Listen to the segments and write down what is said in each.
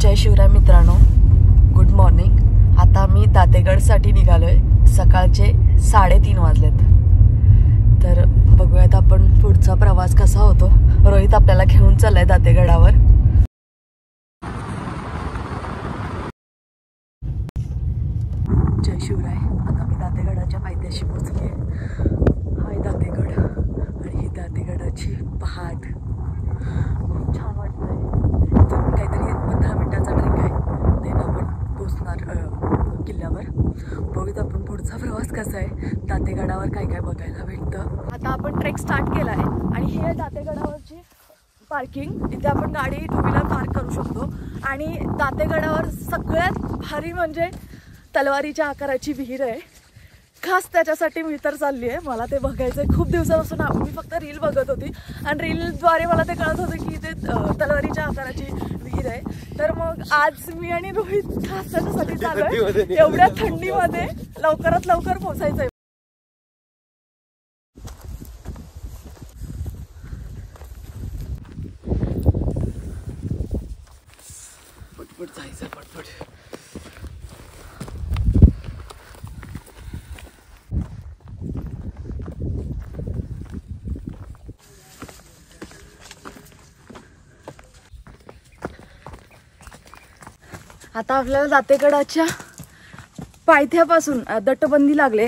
जय शिवराय मित्रांनो, good morning. आता आम्ही दातेगडसाठी निघालोय। सकाळचे 3:30 वाजलेत। तर बघूयात आपण पुढचा प्रवास कसा होतो। रोहित आपल्याला घेऊन चाललाय दातेगडावर। जय शिवराय। आता मी दातेगडाच्या पायथ्याशी पोहोचले। हाय दातेगड आणि ही दातेगडाची पहाट खूप छान वाटतंय। इथून काहीतरी 15 मिनिटाचा ट्रेक आहे, देन आपण पोहोचणार किल्ल्यावर। बघूयात आपण पुढचा प्रवास कसा आहे, दातेगडावर काय काय बघायला भेटतं। आता आपण ट्रेक स्टार्ट केला आहे आणि हे दातेगडावरची पार्किंग। इथे आपण गाडी 2 व्हीलर पार्क करू शकतो। आणि दातेगडावर सगळ्यात भारी म्हणजे तलवारीच्या आकाराची विहीर आहे। खास त्याच्यासाठी मी तर चालली आहे। मला ते बघायचं आहे खूप दिवसापासून। मी फक्त रील बघत होती आणि रीलद्वारे मला ते कळत होतं की इथे तलवारीच्या आकाराची विहीर आहे। तर मग आज मी आणि रोहित खास त्याच्यासाठी चाललोय। एवढ्या थंडीमध्ये लवकरात लवकर पोहोचायचं आहे। पटपट जायचं, पटपट। आता आपल्याला दातेगडाच्या पायथ्यापासून दटबंदी लागले,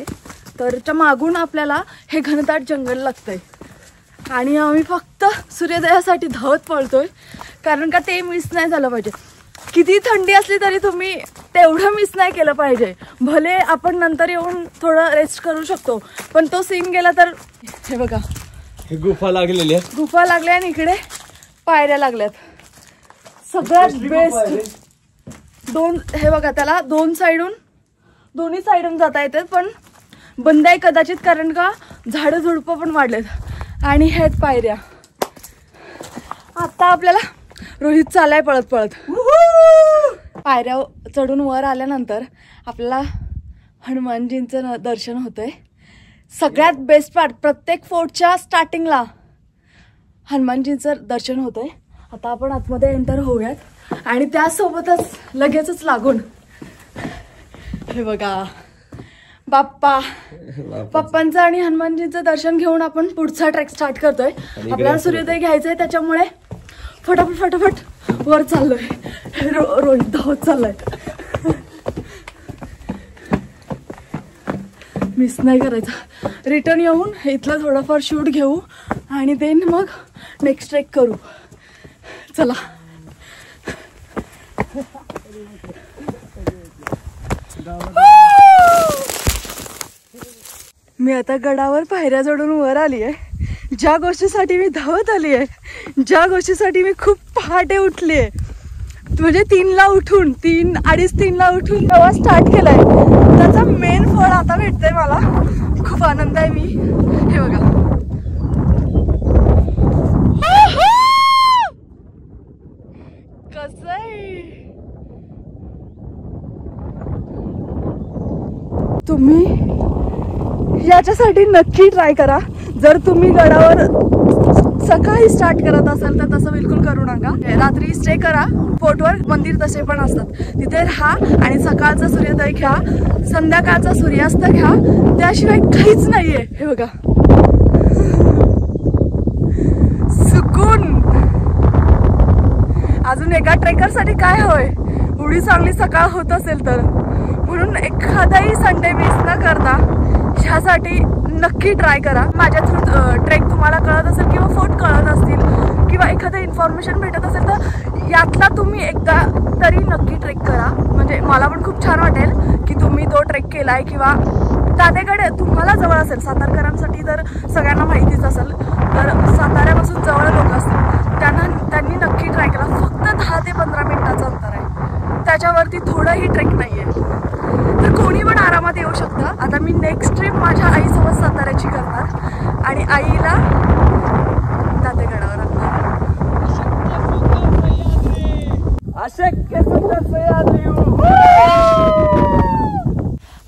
तर च्या मागून आपल्याला हे घनदाट जंगल लागतंय। आणि आम्ही फक्त सूर्योदयासाठी धावत पळतोय, कारण का ते मिस नाही झालं पाहिजे। किती थंडी असली तरी तुम्ही तेवढं मिस नाही केलं पाहिजे। भले आपण नंतर येऊन थोडं रेस्ट करू शकतो, पण तो सीन गेला तर। हे बघा, हे गुफा लागलेली आहे। गुफा लागल्या आणि इकडे पायऱ्या लागल्यात। सगळ्यात बेस्ट हे बघा, त्याला दोन्ही साईडून जाता येतात, पण बंद आहे कदाचित, कारण का झाडं झुडपं पण वाढलेत। आणि ह्यात पायऱ्या। आता आपल्याला रोहित चालाय पळत पळत। पायऱ्या चढून वर आल्यानंतर आपल्याला हनुमानजींचं दर्शन होतंय। सगळ्यात बेस्ट पार्ट, प्रत्येक फोर्टच्या स्टार्टिंगला हनुमानजींचं दर्शन होतंय। आता आपण आतमध्ये एंटर होऊयात आणि त्यासोबतच लगेचच लागून हे बघा, बाप्पांचं आणि हनुमानजींचं दर्शन घेऊन आपण पुढचा ट्रेक स्टार्ट करतोय। आपल्याला सूर्योदय घ्यायचंय, त्याच्यामुळे फटाफट वर चाललोय। रोहित धावत चाललाय। मिस नाही करायचा। रिटर्न येऊन इथलं थोडंफार शूट घेऊ आणि देन मग नेक्स्ट ट्रेक करू। चला। मी आता गडावर पायऱ्या चढून वर आली आहे। ज्या गोष्टीसाठी मी धावत आली आहे, ज्या गोष्टीसाठी मी खूप पहाटे उठली आहे, म्हणजे 3ला उठून 3:30-3ला उठून प्रवास स्टार्ट केलाय, त्याचा मेन फळ आता भेटतंय मला। खूप आनंद आहे। मी हे बघा, कसं आहे। तुम्ही याच्यासाठी नक्की ट्राय करा। जर तुम्ही गडावर सकाळी स्टार्ट करत असाल तर तसं बिलकुल करू नका। रात्री स्टे करा। फोर्टवर मंदिर तसे पण असतात, तिथे राहा आणि सकाळचा सूर्योदय घ्या, संध्याकाळचा सूर्यास्त घ्या। त्याशिवाय काहीच नाहीये। हे बघा, सुकून। अजून एका ट्रेकरसाठी काय हवंय, एवढी चांगली सकाळ होत असेल तर। म्हणून एखादाही संडे मिस न करता ह्यासाठी नक्की ट्राय करा। माझ्या थ्रू ट्रेक तुम्हाला कळत असेल किंवा फोर्ट कळत असतील किंवा एखादं इन्फॉर्मेशन भेटत असेल तर यातला तुम्ही एकदा तरी नक्की ट्रेक करा। म्हणजे मला पण खूप छान वाटेल की तुम्ही तो ट्रेक केलाय। किंवा दातेगड तुम्हाला जवळ असेल, सातारकरांसाठी तर सगळ्यांना माहितीच असेल, तर साताऱ्यापासून जवळ लोक असतील त्यांनी नक्की ट्राय करा। फक्त 10 ते 15 मिनिटाचं अंतर आहे, त्याच्यावरती थोडंही ट्रेक नाहीये, तर कोणी पण आरामात येऊ शकता। आता मी नेक्स्ट ट्रिप माझ्या आईसोबत साताऱ्याची करणार आणि आईला दातेगडावर आणणार।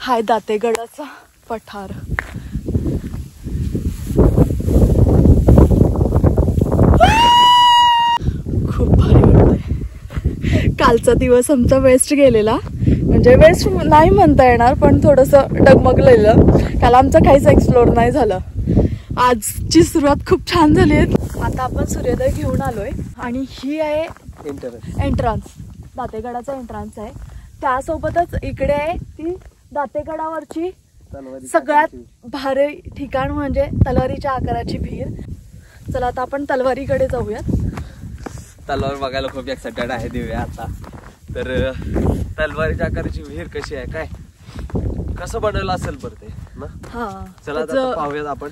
हाय दातेगडाचा पठार। खूप भारी वाटतंय। कालचा दिवस आमचा वेस्ट गेलेला, म्हणजे वेस्ट नाही म्हणता येणार पण थोडंसं डगमगलेलं. काल आमचं काहीच एक्सप्लोर नाही झालं. आजची सुरुवात खूप छान झाली आहे. आता आपण सूर्योदय घेऊन आलोय आणि ही आहे एंट्रन्स, दातेगडाचा एंट्रन्स आहे. त्यासोबतच इकडे आहे ती दातेगडावरची सगळ्यात भारी ठिकाण म्हणजे तलवारीच्या आकाराची विहीर. चला आता आपण तलवारीकडे जाऊयात. तलवार बघायला खूप एक्साइटेड आहे दिव्या आता. तर तलवारीच्या आकाराची विहीर कशी आहे, काय कसं बनवलं असेल बरं ते ना. चला आता पाहूयात आपण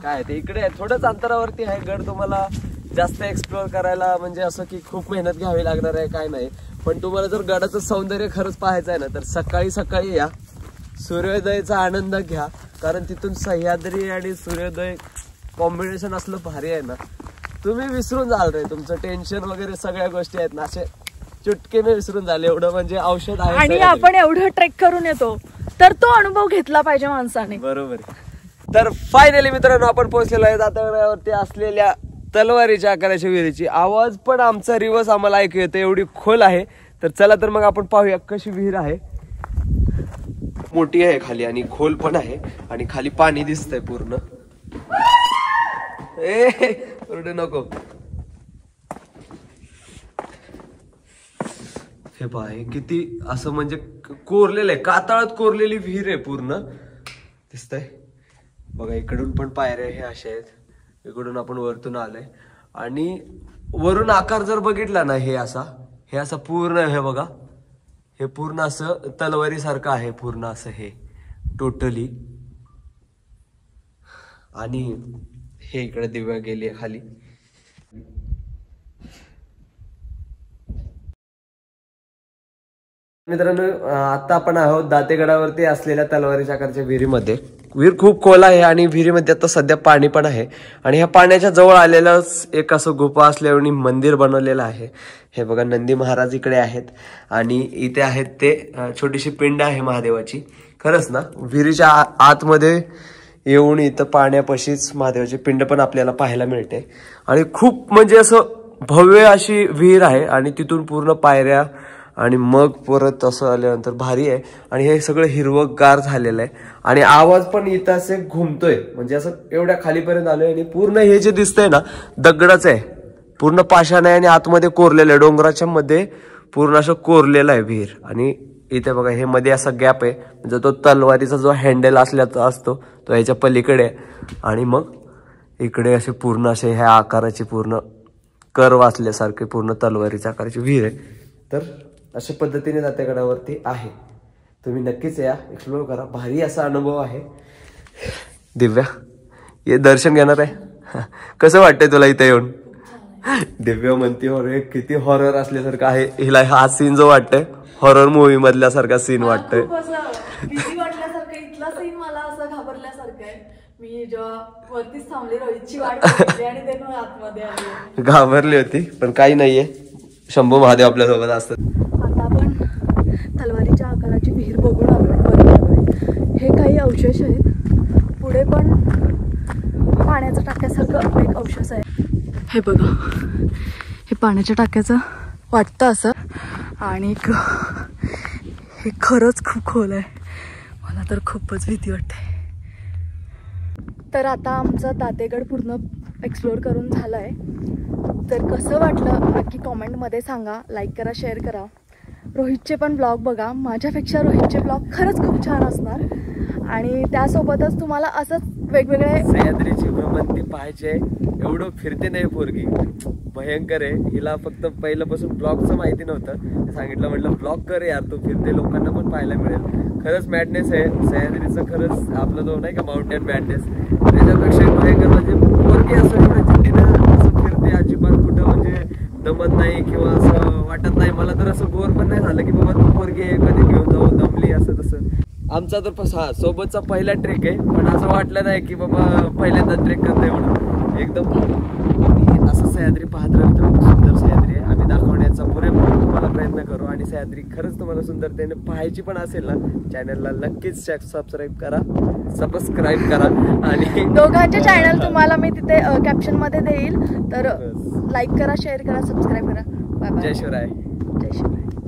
काय ते. इकडे थोडंच अंतरावरती आहे गड. तुम्हाला जास्त एक्सप्लोर करायला म्हणजे असं की खूप मेहनत घ्यावी लागणार आहे काय नाही. पण तुम्हाला जर गडाचं सौंदर्य खरंच पाहायचं आहे ना तर सकाळी सकाळी या, सूर्योदयाचा आनंद घ्या. कारण तिथून सह्याद्री आणि सूर्योदय कॉम्बिनेशन असलं भारी आहे ना, तुम्ही विसरून जाल रे. तुमचं टेन्शन वगैरे सगळ्या गोष्टी आहेत ना असे चुटकीने विसरून झाले. एवढं म्हणजे औषध आहे. आणि आपण एवढं ट्रेक करून येतो तर तो अनुभव घेतला पाहिजे माणसाने. बरोबर. तर फायनली मित्रांनो आपण पोहोचलेलो आहे दातेगडावरती असलेल्या तलवारीच्या आकाराच्या विहिरीची. आवाज पण आमचा रिवर्स आम्हाला ऐकू येतो, एवढी खोल आहे. तर चला तर मग आपण पाहूया कशी विहीर आहे. मोठी आहे खाली आणि खोल पण आहे आणि खाली पाणी दिसतंय पूर्ण. ओरडू नको. हे पहा किती असं म्हणजे कोरलेलं आहे, कातळात कोरलेली विहीर आहे पूर्ण. दिसतंय बघा. इकडून पण पायऱ्या हे अशा आहेत. इकडून आपण वरतून आलोय आणि वरून आकार जर बघितला ना हे असा पूर्ण हे बघा, हे पूर्ण असं तलवारी सारखं आहे पूर्ण असं हे टोटली. आणि हे इकडे दिव्या गेली खाली. मित्रांनो आता आपण आहोत दातेगडावरती असलेल्या तलवारीच्या आकारच्या विहिरीमध्ये. विहीर खूप खोल आहे आणि विहिरीमध्ये आता सध्या पाणी पण आहे. आणि ह्या पाण्याच्या जवळ आलेलंच एक असं गुफा असल्याने मंदिर बनवलेलं आहे. हे बघा नंदी महाराज इकडे आहेत आणि इथे आहेत ते छोटीशी पिंड आहे महादेवाची. खरंच ना, विहिरीच्या आतमध्ये येऊन इथं पाण्यापाशीच महादेवाची पिंड पण आपल्याला पाहायला मिळते. आणि खूप म्हणजे असं भव्य अशी विहीर आहे आणि तिथून पूर्ण पायऱ्या आणि मग परत असं आल्यानंतर भारी आहे. आणि हे सगळं हिरवंगार झालेलं आहे आणि आवाज पण इथं असे घुमतोय, म्हणजे असं एवढ्या खालीपर्यंत आलोय. आणि पूर्ण हे जे दिसतंय ना दगडाच आहे, पूर्ण पाषाण आहे आणि आतमध्ये कोरलेलं आहे. डोंगराच्या मध्ये पूर्ण असं कोरलेलं आहे विहीर. आणि इथे बघा हे मध्ये असा गॅप आहे, म्हणजे तो तलवारीचा जो हँडल असल्याचा असतो तो ह्याच्या पलीकडे आहे. आणि मग इकडे असे पूर्ण असे ह्या आकाराची पूर्ण कर्व असल्यासारखे पूर्ण तलवारीच्या आकाराची विहीर आहे. तर अशा पद्धतीने दातेगडावरती आहे. तुम्ही नक्कीच या, एक्सप्लोर करा. भारी असा अनुभव आहे. दिव्या ये दर्शन घेणार आहे. कसं वाटतंय तुला इथे येऊन? दिव्या म्हणते अरे किती हॉरर असल्यासारखं आहे. हिला हा सीन जो वाटतंय हॉरर मूवी मधल्या सारखा सीन वाटतंय. इथला सीन मला असं घाबरल्यासारखं आहे. मी जेव्हा वरतीच थांबले रोहितची वाट बघितली आणि ते आतमध्ये आले. घाबरली होती पण काही नाहीये, शंभू महादेव आपल्या सोबत असतात. आता आपण तलवारीच्या आकाराची विहीर बघून आलोय. हे काही अवशेष आहेत. पुढे पण पाण्याच्या टाक्यासारखं एक अवशेष आहे. हे बघा, हे पाण्याच्या टाक्याचं वाटतं असं. आणि हे खरंच खूप खोल आहे. मला तर खूपच भीती वाटते. तर आता आमचा दातेगड पूर्ण एक्सप्लोर करून झाला आहे. तर कसं वाटलं नक्की कॉमेंटमध्ये सांगा. लाईक करा, शेअर करा. रोहितचे पण ब्लॉग बघा. माझ्यापेक्षा रोहितचे ब्लॉग खरंच खूप छान असणार. आणि त्यासोबतच तुम्हाला असंच वेगवेगळे सह्याद्रीची भ्रमंती पाहायचे. एवढं फिरते नाही पोरगी, भयंकर आहे. हिला फक्त पहिल्यापासून ब्लॉगचं माहिती नव्हतं. सांगितलं म्हटलं ब्लॉग कर यार, तू फिरते लोकांना पण पाहायला मिळेल. खरंच मॅडनेस आहे सह्याद्रीचं. खरंच आपलं जो नाही का माउंटेन मॅडनेस, त्याच्यापेक्षा भयंकर. म्हणजे पोरगी असं चिठ्ठीनं असं फिरते, अजिबात कुठं म्हणजे दमत नाही किंवा असं वाटत नाही. मला तर असं बोर पण नाही झालं की बाबा तू पोरगी आहे कधी घेऊन जाऊ दमली असं तसं. आमचा तर सोबतचा पहिला ट्रेक आहे, पण असं वाटलं नाही की बाबा पहिल्यांदा ट्रेक करतोय म्हणून. एकदम असं सह्याद्री पाहत राहतो. सुंदर सह्याद्री आहे. आम्ही दाखवण्याचा पुरेपूर तुम्हाला प्रयत्न करू. आणि सह्याद्री खरंच तुम्हाला सुंदरतेने पाहायची पण असेल ना, चॅनलला नक्कीच सबस्क्राईब करा. आणि दोघांचे चॅनल तुम्हाला मी तिथे कॅप्शन मध्ये देईल. तर लाईक करा, शेअर करा, सबस्क्राईब करा. Bye bye. जय शिवराय. जय शिवराय.